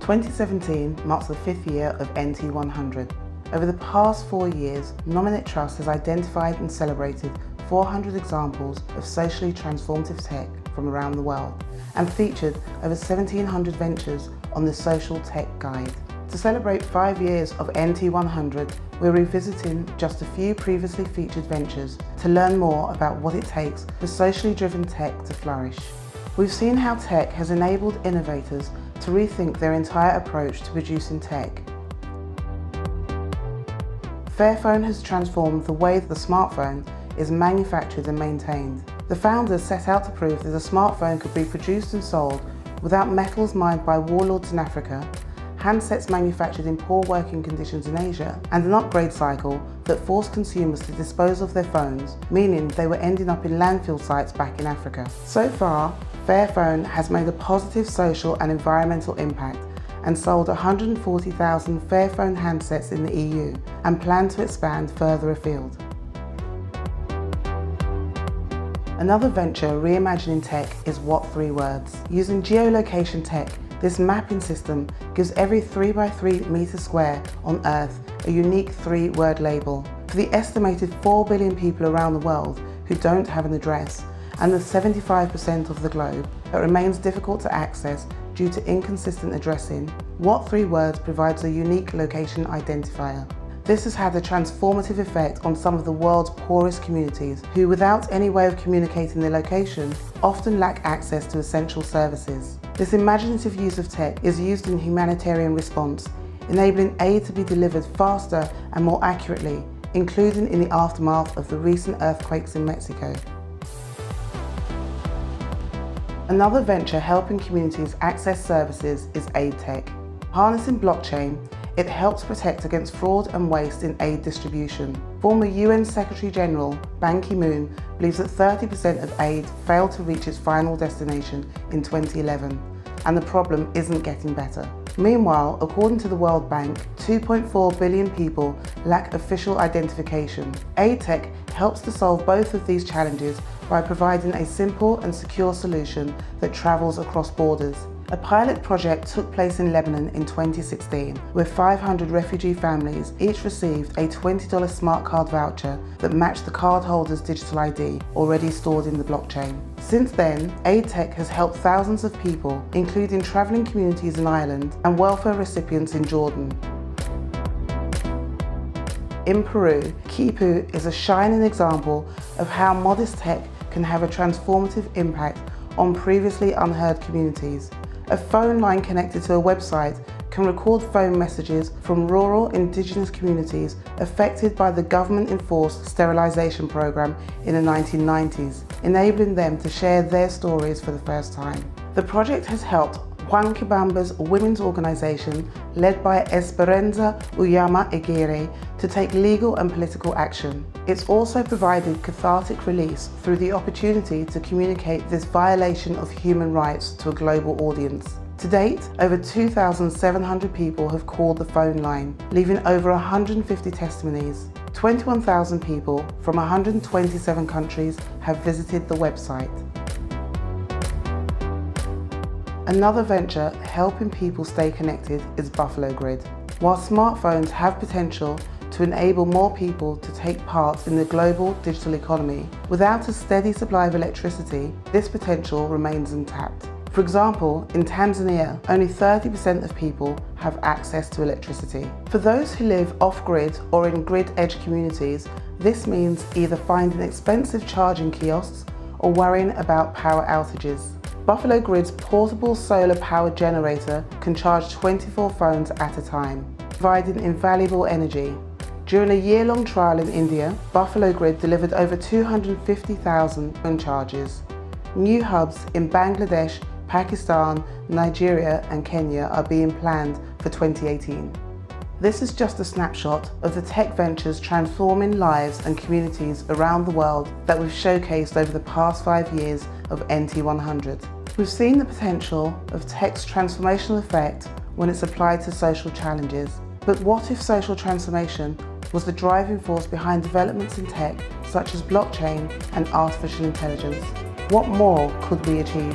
2017 marks the 5th year of NT100. Over the past 4 years, Nominate Trust has identified and celebrated 400 examples of socially transformative tech from around the world and featured over 1,700 ventures on the Social Tech Guide. To celebrate 5 years of NT100, we're revisiting just a few previously featured ventures to learn more about what it takes for socially driven tech to flourish. We've seen how tech has enabled innovators to rethink their entire approach to producing tech. Fairphone has transformed the way that the smartphone is manufactured and maintained. The founders set out to prove that a smartphone could be produced and sold without metals mined by warlords in Africa, handsets manufactured in poor working conditions in Asia, and an upgrade cycle that forced consumers to dispose of their phones, meaning they were ending up in landfill sites back in Africa. So far, Fairphone has made a positive social and environmental impact and sold 140,000 Fairphone handsets in the EU and plan to expand further afield. Another venture reimagining tech is What 3 Words. Using geolocation tech, this mapping system gives every 3x3 meter square on Earth a unique 3-word label. For the estimated 4 billion people around the world who don't have an address, and the 75% of the globe that remains difficult to access due to inconsistent addressing, What 3 Words provides a unique location identifier. This has had a transformative effect on some of the world's poorest communities who, without any way of communicating their location, often lack access to essential services. This imaginative use of tech is used in humanitarian response, enabling aid to be delivered faster and more accurately, including in the aftermath of the recent earthquakes in Mexico. Another venture helping communities access services is aid tech. Harnessing blockchain, it helps protect against fraud and waste in aid distribution. Former UN Secretary General Ban Ki-moon believes that 30% of aid failed to reach its final destination in 2011, and the problem isn't getting better. Meanwhile, according to the World Bank, 2.4 billion people lack official identification. Aid tech helps to solve both of these challenges by providing a simple and secure solution that travels across borders. A pilot project took place in Lebanon in 2016, where 500 refugee families each received a $20 smart card voucher that matched the cardholder's digital ID already stored in the blockchain. Since then, aid tech has helped thousands of people, including travelling communities in Ireland and welfare recipients in Jordan. In Peru, Khipu is a shining example of how modest tech can have a transformative impact on previously unheard communities. A phone line connected to a website can record phone messages from rural indigenous communities affected by the government-enforced sterilisation program in the 1990s, enabling them to share their stories for the first time. The project has helped Juan Kibamba's women's organisation, led by Esperanza Uyama Aguirre, to take legal and political action. It's also provided cathartic release through the opportunity to communicate this violation of human rights to a global audience. To date, over 2,700 people have called the phone line, leaving over 150 testimonies. 21,000 people from 127 countries have visited the website. Another venture helping people stay connected is Buffalo Grid. While smartphones have potential to enable more people to take part in the global digital economy, without a steady supply of electricity, this potential remains untapped. For example, in Tanzania, only 30% of people have access to electricity. For those who live off-grid or in grid-edge communities, this means either finding expensive charging kiosks or worrying about power outages. Buffalo Grid's portable solar powered generator can charge 24 phones at a time, providing invaluable energy. During a year-long trial in India, Buffalo Grid delivered over 250,000 phone charges. New hubs in Bangladesh, Pakistan, Nigeria and Kenya are being planned for 2018. This is just a snapshot of the tech ventures transforming lives and communities around the world that we've showcased over the past 5 years of NT100. We've seen the potential of tech's transformational effect when it's applied to social challenges. But what if social transformation was the driving force behind developments in tech such as blockchain and artificial intelligence? What more could we achieve?